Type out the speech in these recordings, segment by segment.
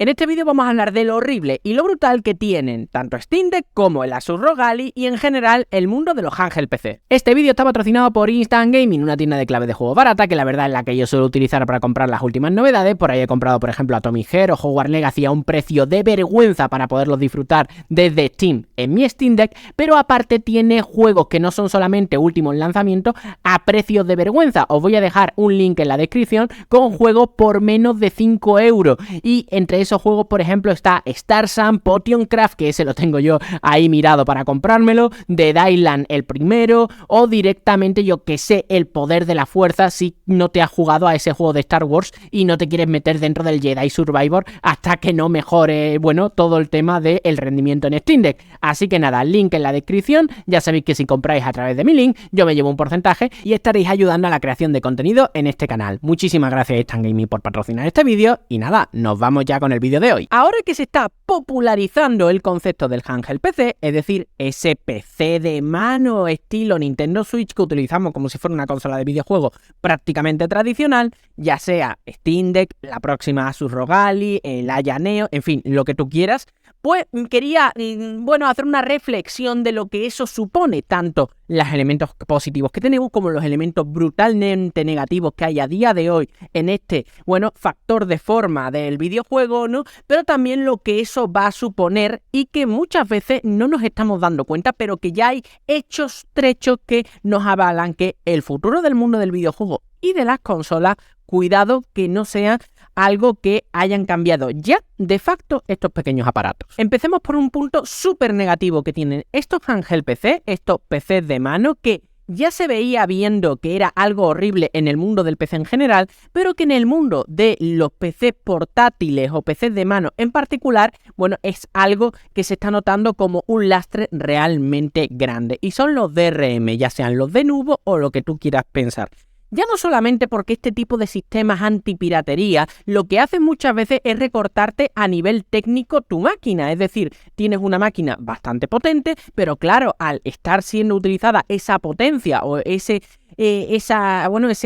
En este vídeo vamos a hablar de lo horrible y lo brutal que tienen tanto Steam Deck como el Asus ROG Ally y en general el mundo de los handheld PC. Este vídeo está patrocinado por Instant Gaming, una tienda de claves de juegos barata que la verdad es la que yo suelo utilizar para comprar las últimas novedades. Por ahí he comprado por ejemplo Atomic Heart o Hogwarts Legacy a un precio de vergüenza para poderlos disfrutar desde Steam en mi Steam Deck, pero aparte tiene juegos que no son solamente últimos lanzamientos a precios de vergüenza. Os voy a dejar un link en la descripción con juegos por menos de 5 euros y entre esos juegos por ejemplo está Star Sun, Potion Craft, que ese lo tengo yo ahí mirado para comprármelo, Dead Island el primero, o directamente yo que sé, el poder de la fuerza si no te has jugado a ese juego de Star Wars y no te quieres meter dentro del Jedi Survivor hasta que no mejore, bueno, todo el tema del rendimiento en Steam Deck. Así que nada, link en la descripción. Ya sabéis que si compráis a través de mi link yo me llevo un porcentaje y estaréis ayudando a la creación de contenido en este canal. Muchísimas gracias a Instant Gaming por patrocinar este vídeo y nada, nos vamos ya con el vídeo de hoy. Ahora que se está popularizando el concepto del handheld PC, es decir, ese PC de mano estilo Nintendo Switch que utilizamos como si fuera una consola de videojuegos prácticamente tradicional, ya sea Steam Deck, la próxima Asus ROG Ally, el Aya Neo, en fin, lo que tú quieras, pues quería, bueno, hacer una reflexión de lo que eso supone, tanto los elementos positivos que tenemos como los elementos brutalmente negativos que hay a día de hoy en este, bueno, factor de forma del videojuego, ¿no? Pero también lo que eso va a suponer y que muchas veces no nos estamos dando cuenta, pero que ya hay hechos trechos que nos avalan que el futuro del mundo del videojuego y de las consolas, cuidado que no sea algo que hayan cambiado ya de facto estos pequeños aparatos. Empecemos por un punto súper negativo que tienen estos handheld PC, estos PCs de mano, que ya se veía viendo que era algo horrible en el mundo del PC en general, pero que en el mundo de los PCs portátiles o PCs de mano en particular, bueno, es algo que se está notando como un lastre realmente grande. Y son los DRM, ya sean los de Nuvo o lo que tú quieras pensar. Ya no solamente porque este tipo de sistemas antipiratería lo que hacen muchas veces es recortarte a nivel técnico tu máquina, es decir, tienes una máquina bastante potente, pero claro, al estar siendo utilizada esa potencia o ese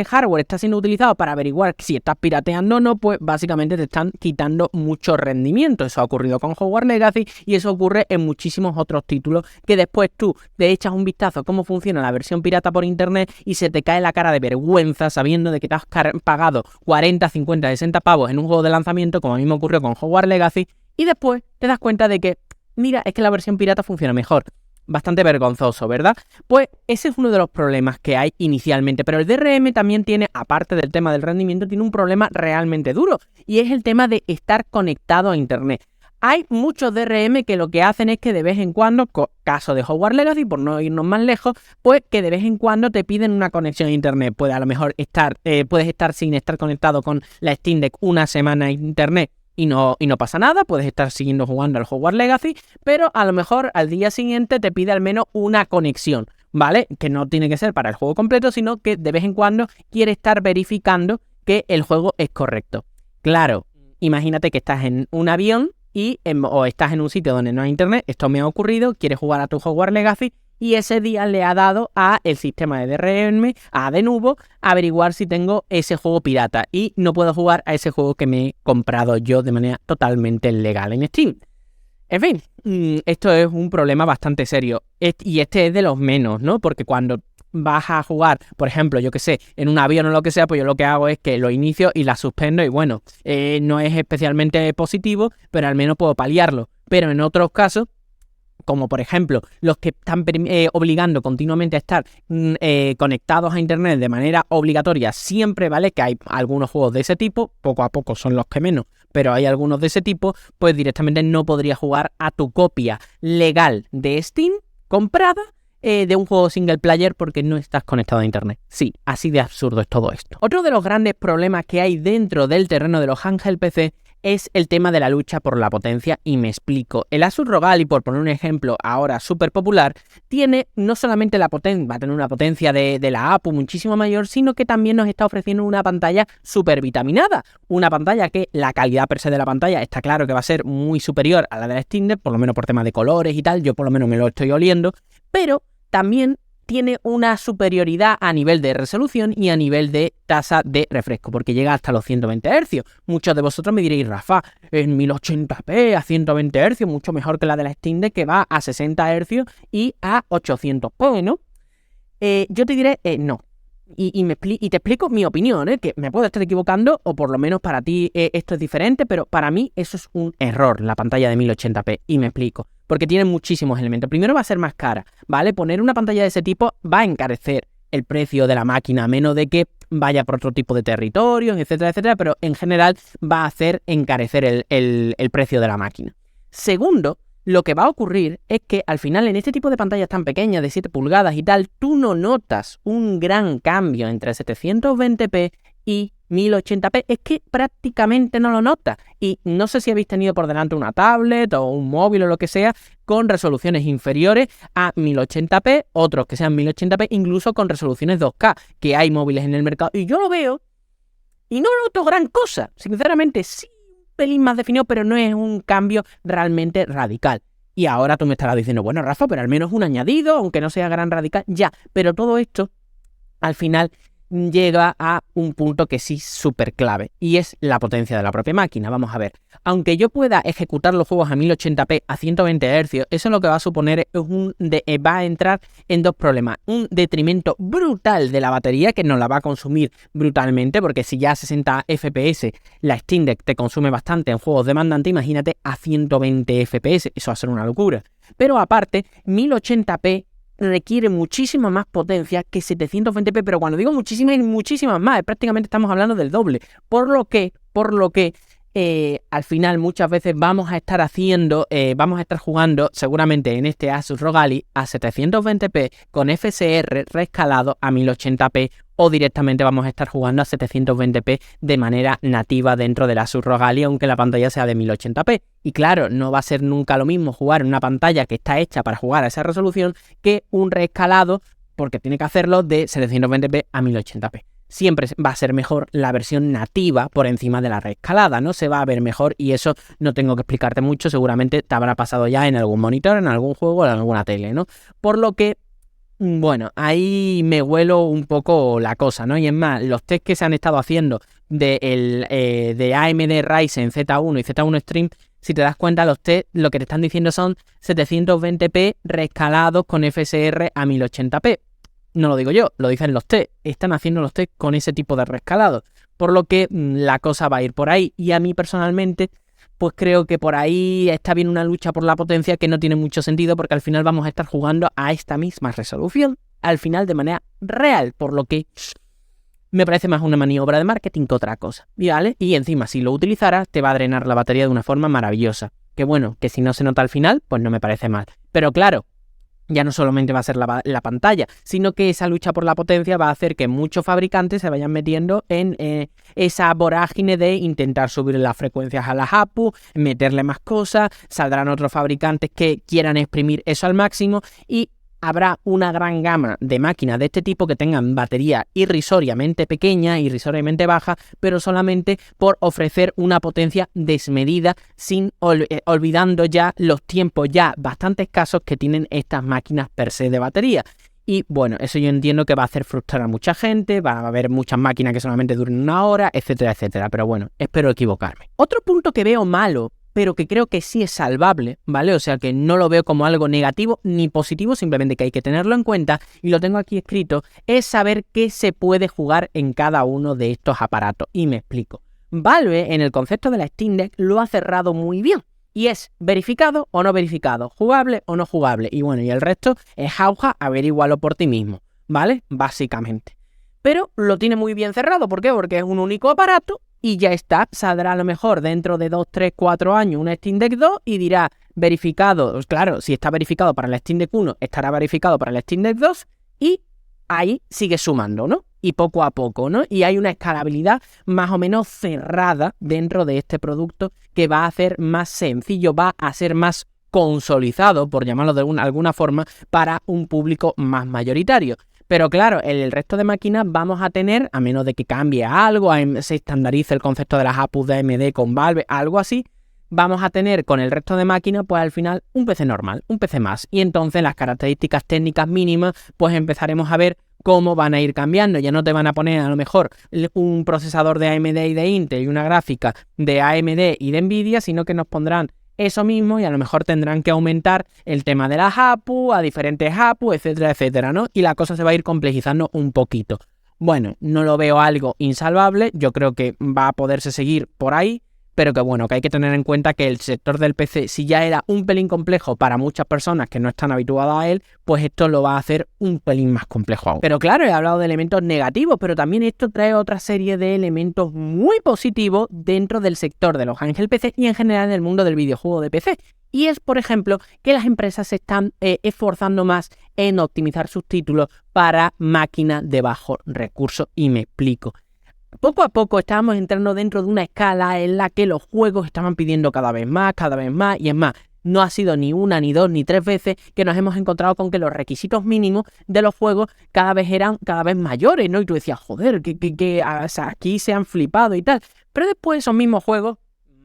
hardware está siendo utilizado para averiguar si estás pirateando o no, pues básicamente te están quitando mucho rendimiento. Eso ha ocurrido con Hogwarts Legacy y eso ocurre en muchísimos otros títulos que después tú te echas un vistazo a cómo funciona la versión pirata por internet y se te cae la cara de vergüenza sabiendo de que te has pagado 40, 50, 60 pavos en un juego de lanzamiento, como a mí me ocurrió con Hogwarts Legacy, y después te das cuenta de que, mira, es que la versión pirata funciona mejor. Bastante vergonzoso, ¿verdad? Pues ese es uno de los problemas que hay inicialmente, pero el DRM también tiene, aparte del tema del rendimiento, tiene un problema realmente duro y es el tema de estar conectado a internet. Hay muchos DRM que lo que hacen es que de vez en cuando, caso de Hogwarts Legacy, por no irnos más lejos, pues que de vez en cuando te piden una conexión a internet. Puede a lo mejor puedes estar sin estar conectado con la Steam Deck una semana a internet y no pasa nada, puedes estar siguiendo jugando al Hogwarts Legacy, pero a lo mejor al día siguiente te pide al menos una conexión, ¿vale? Que no tiene que ser para el juego completo, sino que de vez en cuando quiere estar verificando que el juego es correcto. Claro, imagínate que estás en un avión o estás en un sitio donde no hay internet, esto me ha ocurrido, quieres jugar a tu Hogwarts Legacy y ese día le ha dado a el sistema de DRM, a Denuvo, averiguar si tengo ese juego pirata y no puedo jugar a ese juego que me he comprado yo de manera totalmente legal en Steam. En fin, esto es un problema bastante serio y este es de los menos, ¿no? Porque cuando vas a jugar, por ejemplo, yo que sé, en un avión o lo que sea, pues yo lo que hago es que lo inicio y la suspendo y bueno, no es especialmente positivo, pero al menos puedo paliarlo. Pero en otros casos, como por ejemplo los que están obligando continuamente a estar conectados a internet de manera obligatoria siempre, ¿vale? Que hay algunos juegos de ese tipo, poco a poco son los que menos, pero hay algunos de ese tipo, pues directamente no podrías jugar a tu copia legal de Steam comprada de un juego single player porque no estás conectado a internet. Sí, así de absurdo es todo esto. Otro de los grandes problemas que hay dentro del terreno de los handheld PC es el tema de la lucha por la potencia y me explico. El Asus ROG Ally, por poner un ejemplo ahora súper popular, tiene no solamente la potencia, va a tener una potencia de la APU muchísimo mayor, sino que también nos está ofreciendo una pantalla súper vitaminada. Una pantalla que la calidad per se de la pantalla está claro que va a ser muy superior a la de la Steam Deck, por lo menos por temas de colores y tal, yo por lo menos me lo estoy oliendo, pero también tiene una superioridad a nivel de resolución y a nivel de tasa de refresco, porque llega hasta los 120 Hz. Muchos de vosotros me diréis, Rafa, en 1080p a 120 Hz, mucho mejor que la de la Steam Deck, que va a 60 Hz y a 800p, ¿no? Yo te diré, no. Y te explico mi opinión, que me puedo estar equivocando, o por lo menos para ti esto es diferente, pero para mí eso es un error, la pantalla de 1080p, y me explico. Porque tiene muchísimos elementos. Primero va a ser más cara, ¿vale? Poner una pantalla de ese tipo va a encarecer el precio de la máquina, a menos de que vaya por otro tipo de territorios, etcétera, etcétera, pero en general va a hacer encarecer el precio de la máquina. Segundo, lo que va a ocurrir es que al final en este tipo de pantallas tan pequeñas, de 7 pulgadas y tal, tú no notas un gran cambio entre 720p y 1080p, es que prácticamente no lo notas. Y no sé si habéis tenido por delante una tablet o un móvil o lo que sea con resoluciones inferiores a 1080p, otros que sean 1080p, incluso con resoluciones 2K, que hay móviles en el mercado. Y yo lo veo y no noto gran cosa. Sinceramente, sí, un pelín más definido, pero no es un cambio realmente radical. Y ahora tú me estarás diciendo, bueno, Rafa, pero al menos un añadido, aunque no sea gran radical, ya. Pero todo esto, al final, llega a un punto que sí es súper clave, y es la potencia de la propia máquina. Vamos a ver, aunque yo pueda ejecutar los juegos a 1080p a 120 Hz, eso lo que va a suponer es va a entrar en dos problemas: un detrimento brutal de la batería, que nos la va a consumir brutalmente, porque si ya a 60 FPS la Steam Deck te consume bastante en juegos demandantes, imagínate a 120 FPS, eso va a ser una locura. Pero aparte, 1080p requiere muchísima más potencia que 720p, pero cuando digo muchísimas, muchísimas más, prácticamente estamos hablando del doble, por lo que al final muchas veces vamos a estar jugando seguramente en este Asus ROG Ally a 720p con FSR reescalado a 1080p, o directamente vamos a estar jugando a 720p de manera nativa dentro del Asus ROG Ally, aunque la pantalla sea de 1080p. Y claro, no va a ser nunca lo mismo jugar en una pantalla que está hecha para jugar a esa resolución que un reescalado, porque tiene que hacerlo de 720p a 1080p. Siempre va a ser mejor la versión nativa por encima de la reescalada, ¿no? Se va a ver mejor, y eso no tengo que explicarte mucho, seguramente te habrá pasado ya en algún monitor, en algún juego o en alguna tele, ¿no? Por lo que, bueno, ahí me huelo un poco la cosa, ¿no? Y es más, los tests que se han estado haciendo de AMD Ryzen Z1 y Z1 Extreme, si te das cuenta, los test lo que te están diciendo son 720p reescalados con FSR a 1080p. No lo digo yo, lo dicen los test. Están haciendo los test con ese tipo de reescalado, por lo que la cosa va a ir por ahí. Y a mí personalmente, pues creo que por ahí está bien una lucha por la potencia que no tiene mucho sentido, porque al final vamos a estar jugando a esta misma resolución, al final de manera real, por lo que me parece más una maniobra de marketing que otra cosa, ¿vale? Y encima, si lo utilizaras, te va a drenar la batería de una forma maravillosa. Que bueno, que si no se nota al final, pues no me parece mal. Pero claro, ya no solamente va a ser la pantalla, sino que esa lucha por la potencia va a hacer que muchos fabricantes se vayan metiendo en esa vorágine de intentar subir las frecuencias a las APU, meterle más cosas, saldrán otros fabricantes que quieran exprimir eso al máximo, y habrá una gran gama de máquinas de este tipo que tengan batería irrisoriamente pequeña, irrisoriamente baja, pero solamente por ofrecer una potencia desmedida, sin olvidando ya los tiempos ya bastante escasos que tienen estas máquinas per se de batería. Y bueno, eso yo entiendo que va a hacer frustrar a mucha gente, va a haber muchas máquinas que solamente duren una hora, etcétera, etcétera. Pero bueno, espero equivocarme. Otro punto que veo malo, pero que creo que sí es salvable, ¿vale? O sea que no lo veo como algo negativo ni positivo, simplemente que hay que tenerlo en cuenta, y lo tengo aquí escrito, es saber qué se puede jugar en cada uno de estos aparatos. Y me explico. Valve, en el concepto de la Steam Deck, lo ha cerrado muy bien. Y es verificado o no verificado, jugable o no jugable. Y bueno, y el resto es jauja, averígualo por ti mismo, ¿vale? Básicamente. Pero lo tiene muy bien cerrado. ¿Por qué? Porque es un único aparato y ya está. Saldrá a lo mejor dentro de 2, 3, 4 años una Steam Deck 2 y dirá verificado. Pues claro, si está verificado para la Steam Deck 1, estará verificado para la Steam Deck 2, y ahí sigue sumando, ¿no? Y poco a poco, ¿no? Y hay una escalabilidad más o menos cerrada dentro de este producto que va a hacer más sencillo, va a ser más consolidado, por llamarlo de alguna forma, para un público más mayoritario. Pero claro, en el resto de máquinas vamos a tener, a menos de que cambie algo, se estandarice el concepto de las APUs de AMD con Valve, algo así, vamos a tener con el resto de máquinas, pues al final un PC normal, un PC más. Y entonces las características técnicas mínimas, pues empezaremos a ver cómo van a ir cambiando. Ya no te van a poner a lo mejor un procesador de AMD y de Intel y una gráfica de AMD y de Nvidia, sino que nos pondrán eso mismo y a lo mejor tendrán que aumentar el tema de las APU a diferentes APU, etcétera, etcétera, ¿no? Y la cosa se va a ir complejizando un poquito. Bueno, no lo veo algo insalvable, yo creo que va a poderse seguir por ahí, pero que bueno, que hay que tener en cuenta que el sector del PC, si ya era un pelín complejo para muchas personas que no están habituadas a él, pues esto lo va a hacer un pelín más complejo aún. Pero claro, he hablado de elementos negativos, pero también esto trae otra serie de elementos muy positivos dentro del sector de los handheld PC y en general en el mundo del videojuego de PC. Y es, por ejemplo, que las empresas se están esforzando más en optimizar sus títulos para máquinas de bajo recurso. Y me explico. Poco a poco estábamos entrando dentro de una escala en la que los juegos estaban pidiendo cada vez más, y es más, no ha sido ni una, ni dos, ni tres veces que nos hemos encontrado con que los requisitos mínimos de los juegos cada vez eran mayores, ¿no? Y tú decías, joder, o sea, aquí se han flipado y tal. Pero después esos mismos juegos,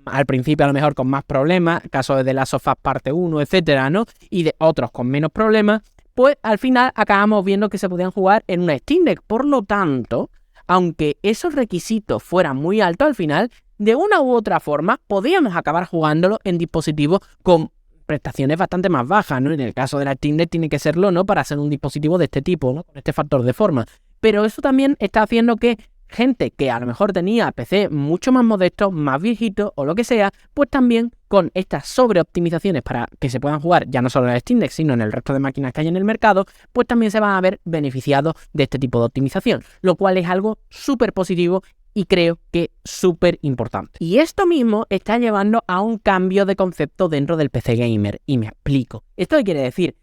al principio a lo mejor con más problemas, caso de The Last of Us parte 1, etcétera, ¿no? Y de otros con menos problemas, pues al final acabamos viendo que se podían jugar en una Steam Deck. Por lo tanto, aunque esos requisitos fueran muy altos al final, de una u otra forma podíamos acabar jugándolo en dispositivos con prestaciones bastante más bajas, ¿no? En el caso de la Steam Deck tiene que serlo, ¿no? Para ser un dispositivo de este tipo, ¿no? Con este factor de forma. Pero eso también está haciendo que gente que a lo mejor tenía PC mucho más modestos, más viejitos o lo que sea, pues también con estas sobreoptimizaciones para que se puedan jugar ya no solo en el Steam Deck, sino en el resto de máquinas que hay en el mercado, pues también se van a ver beneficiados de este tipo de optimización, lo cual es algo súper positivo y creo que súper importante. Y esto mismo está llevando a un cambio de concepto dentro del PC gamer, y me explico. ¿Esto qué quiere decir?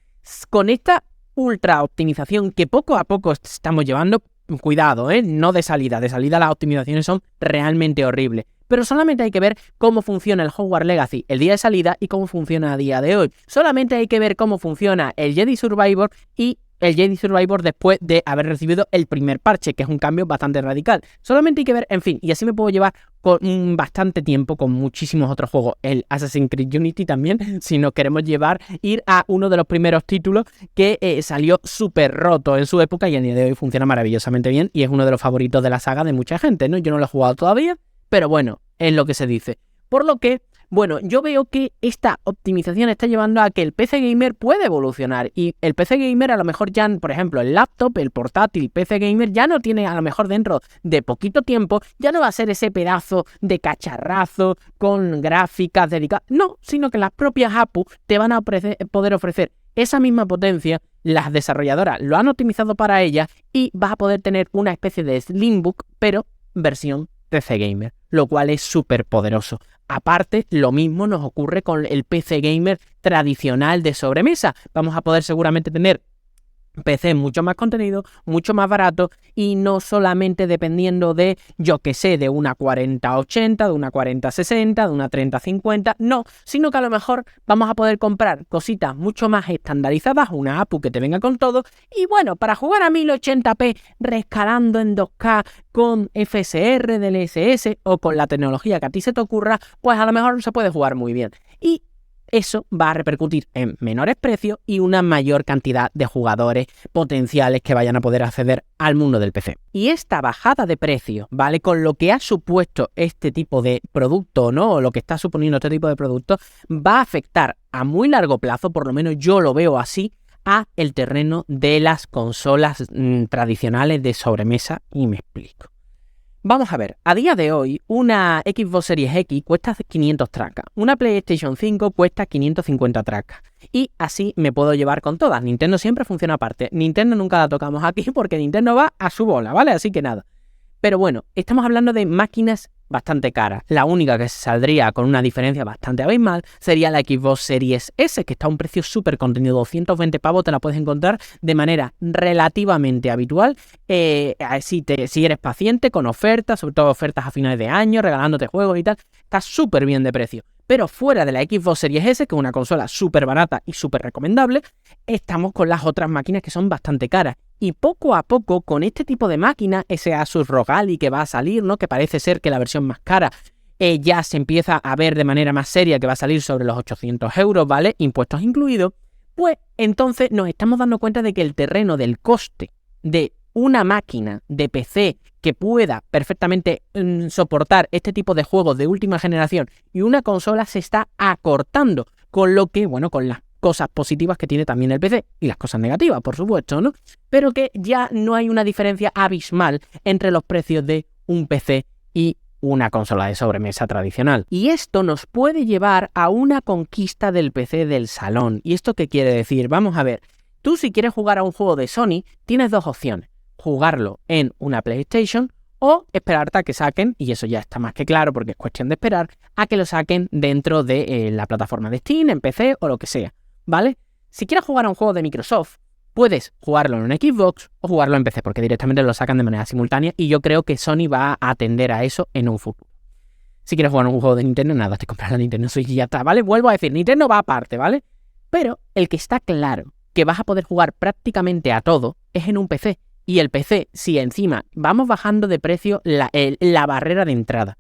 Con esta ultra optimización que poco a poco estamos llevando, cuidado, no de salida las optimizaciones son realmente horribles, pero solamente hay que ver cómo funciona el Hogwarts Legacy el día de salida y cómo funciona a día de hoy. Solamente hay que ver cómo funciona el Jedi Survivor y el Jedi Survivor después de haber recibido el primer parche, que es un cambio bastante radical. Solamente hay que ver, en fin, y así me puedo llevar con bastante tiempo con muchísimos otros juegos. El Assassin's Creed Unity también, si nos queremos ir a uno de los primeros títulos que salió súper roto en su época y a día de hoy funciona maravillosamente bien y es uno de los favoritos de la saga de mucha gente, ¿no? Yo no lo he jugado todavía, pero bueno, es lo que se dice. Por lo que, bueno, yo veo que esta optimización está llevando a que el PC gamer puede evolucionar y el PC gamer a lo mejor ya, por ejemplo, el laptop, el portátil, PC gamer ya no tiene a lo mejor dentro de poquito tiempo, ya no va a ser ese pedazo de cacharrazo con gráficas dedicadas, no, sino que las propias APU te van a poder ofrecer esa misma potencia, las desarrolladoras lo han optimizado para ella y vas a poder tener una especie de Slimbook, pero versión PC gamer, lo cual es súper poderoso. Aparte, lo mismo nos ocurre con el PC gamer tradicional de sobremesa. Vamos a poder seguramente tener PC mucho más contenido, mucho más barato y no solamente dependiendo de, yo que sé, de una 4080, de una 4060, de una 3050, no, sino que a lo mejor vamos a poder comprar cositas mucho más estandarizadas, una APU que te venga con todo y bueno, para jugar a 1080p rescalando en 2K con FSR, DLSS o con la tecnología que a ti se te ocurra, pues a lo mejor se puede jugar muy bien. Y eso va a repercutir en menores precios y una mayor cantidad de jugadores potenciales que vayan a poder acceder al mundo del PC. Y esta bajada de precio, ¿vale? Con lo que ha supuesto este tipo de producto, ¿no? O lo que está suponiendo este tipo de producto, va a afectar a muy largo plazo, por lo menos yo lo veo así, a el terreno de las consolas tradicionales de sobremesa y me explico. Vamos a ver, a día de hoy una Xbox Series X cuesta 500 tracas, una PlayStation 5 cuesta 550 tracas y así me puedo llevar con todas. Nintendo siempre funciona aparte, Nintendo nunca la tocamos aquí porque Nintendo va a su bola, ¿vale? Así que nada. Pero bueno, estamos hablando de máquinas bastante caras. La única que se saldría con una diferencia bastante abismal sería la Xbox Series S, que está a un precio súper contenido, 220 pavos, te la puedes encontrar de manera relativamente habitual, si eres paciente, con ofertas, sobre todo ofertas a finales de año, regalándote juegos y tal, está súper bien de precio. Pero fuera de la Xbox Series S, que es una consola súper barata y súper recomendable, estamos con las otras máquinas que son bastante caras. Y poco a poco, con este tipo de máquinas, ese Asus ROG Ally que va a salir, ¿no? Que parece ser que la versión más cara ya se empieza a ver de manera más seria que va a salir sobre los 800 euros, ¿vale? Impuestos incluidos, pues entonces nos estamos dando cuenta de que el terreno del coste de una máquina de PC que pueda perfectamente soportar este tipo de juegos de última generación y una consola se está acortando, con lo que, bueno, con las cosas positivas que tiene también el PC y las cosas negativas, por supuesto, ¿no? Pero que ya no hay una diferencia abismal entre los precios de un PC y una consola de sobremesa tradicional. Y esto nos puede llevar a una conquista del PC del salón. ¿Y esto qué quiere decir? Vamos a ver. Tú, si quieres jugar a un juego de Sony, tienes dos opciones: jugarlo en una PlayStation o esperarte a que saquen, y eso ya está más que claro porque es cuestión de esperar, a que lo saquen dentro de la plataforma de Steam, en PC o lo que sea, ¿vale? Si quieres jugar a un juego de Microsoft, puedes jugarlo en un Xbox o jugarlo en PC, porque directamente lo sacan de manera simultánea, y yo creo que Sony va a atender a eso en un futuro. Si quieres jugar a un juego de Nintendo, nada, te compras la Nintendo Switch y ya está, ¿vale? Vuelvo a decir, Nintendo va aparte, ¿vale? Pero el que está claro que vas a poder jugar prácticamente a todo es en un PC. Y el PC, si encima vamos bajando de precio la barrera de entrada.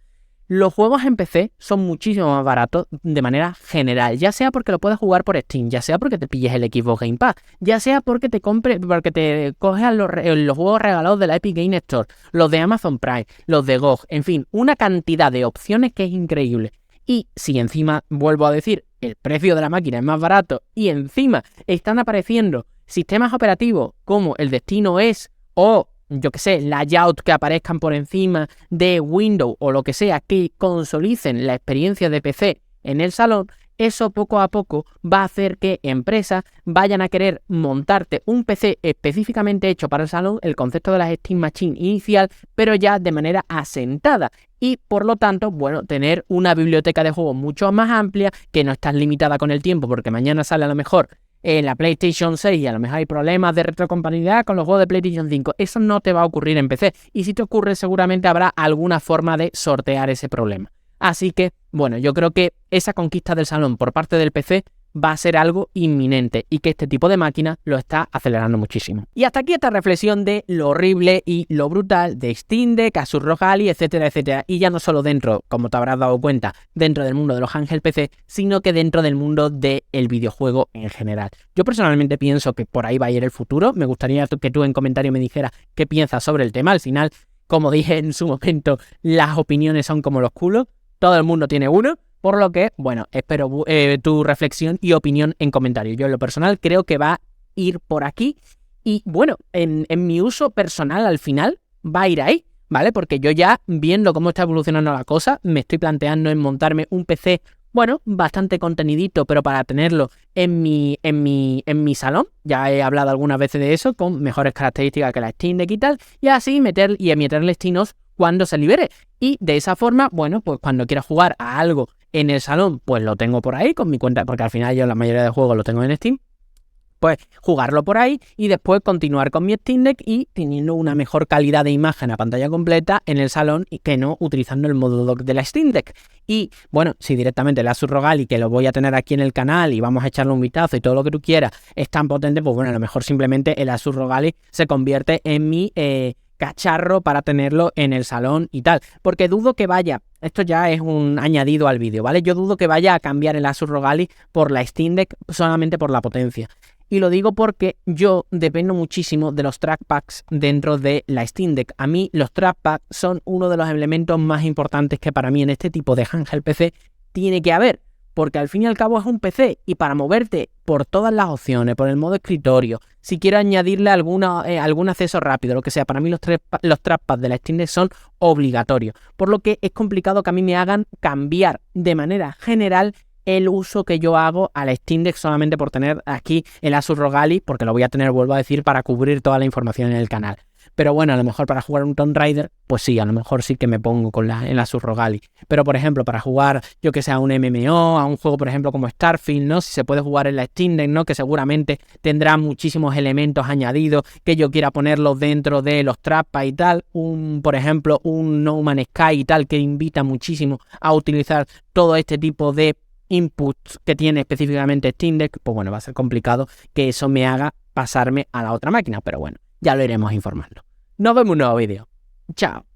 Los juegos en PC son muchísimo más baratos de manera general, ya sea porque lo puedes jugar por Steam, ya sea porque te pilles el Xbox Game Pass, ya sea porque te coges los juegos regalados de la Epic Game Store, los de Amazon Prime, los de GOG, en fin, una cantidad de opciones que es increíble. Y si encima, vuelvo a decir, el precio de la máquina es más barato y encima están apareciendo sistemas operativos como el Destino OS o, yo que sé, layout que aparezcan por encima de Windows o lo que sea, que consoliden la experiencia de PC en el salón, eso poco a poco va a hacer que empresas vayan a querer montarte un PC específicamente hecho para el salón, el concepto de las Steam Machine inicial, pero ya de manera asentada. Y por lo tanto, bueno, tener una biblioteca de juegos mucho más amplia, que no estás limitada con el tiempo, porque mañana sale a lo mejor en la PlayStation 6 y a lo mejor hay problemas de retrocompatibilidad con los juegos de PlayStation 5. Eso no te va a ocurrir en PC. Y si te ocurre, seguramente habrá alguna forma de sortear ese problema. Así que, bueno, yo creo que esa conquista del salón por parte del PC va a ser algo inminente y que este tipo de máquina lo está acelerando muchísimo. Y hasta aquí esta reflexión de lo horrible y lo brutal de Steam Deck, Asus ROG Ally, etcétera, etcétera. Y ya no solo dentro, como te habrás dado cuenta, dentro del mundo de los handheld PC, sino que dentro del mundo del videojuego en general. Yo personalmente pienso que por ahí va a ir el futuro. Me gustaría que tú en comentario me dijeras qué piensas sobre el tema. Al final, como dije en su momento, las opiniones son como los culos. Todo el mundo tiene uno. Por lo que, bueno, espero tu reflexión y opinión en comentarios. Yo en lo personal creo que va a ir por aquí y, bueno, en mi uso personal al final va a ir ahí, ¿vale? Porque yo ya, viendo cómo está evolucionando la cosa, me estoy planteando en montarme un PC, bueno, bastante contenidito, pero para tenerlo en mi salón. Ya he hablado algunas veces de eso, con mejores características que la Steam Deck y tal, y así meterle Steam cuando se libere. Y de esa forma, bueno, pues cuando quiera jugar a algo en el salón, pues lo tengo por ahí con mi cuenta, porque al final yo la mayoría de juegos lo tengo en Steam, pues jugarlo por ahí y después continuar con mi Steam Deck y teniendo una mejor calidad de imagen a pantalla completa en el salón y que no utilizando el modo dock de la Steam Deck. Y bueno, si directamente el Asus ROG Ally, que lo voy a tener aquí en el canal y vamos a echarle un vistazo y todo lo que tú quieras, es tan potente, pues bueno, a lo mejor simplemente el Asus ROG Ally se convierte en mi cacharro para tenerlo en el salón y tal, porque dudo que vaya, esto ya es un añadido al vídeo, ¿vale? Yo dudo que vaya a cambiar el Asus ROG Ally por la Steam Deck solamente por la potencia. Y lo digo porque yo dependo muchísimo de los trackpads dentro de la Steam Deck. A mí los trackpads son uno de los elementos más importantes que para mí en este tipo de handheld PC tiene que haber. Porque al fin y al cabo es un PC y para moverte por todas las opciones, por el modo escritorio, si quiero añadirle algún acceso rápido, lo que sea, para mí los trackpads de la Steam Deck son obligatorios. Por lo que es complicado que a mí me hagan cambiar de manera general el uso que yo hago a la Steam Deck solamente por tener aquí el Asus ROG Ally, porque lo voy a tener, vuelvo a decir, para cubrir toda la información en el canal. Pero bueno, a lo mejor para jugar un Tomb Raider, pues sí, a lo mejor sí que me pongo con el Asus ROG Ally. Pero por ejemplo, para jugar, yo que sé, a un MMO, a un juego por ejemplo como Starfield, ¿no? Si se puede jugar en la Steam Deck, ¿no? Que seguramente tendrá muchísimos elementos añadidos que yo quiera ponerlos dentro de los trackpads y tal. Por ejemplo, un No Man's Sky y tal, que invita muchísimo a utilizar todo este tipo de inputs que tiene específicamente Steam Deck. Pues bueno, va a ser complicado que eso me haga pasarme a la otra máquina, pero bueno, ya lo iremos informando. Nos vemos en un nuevo vídeo. Chao.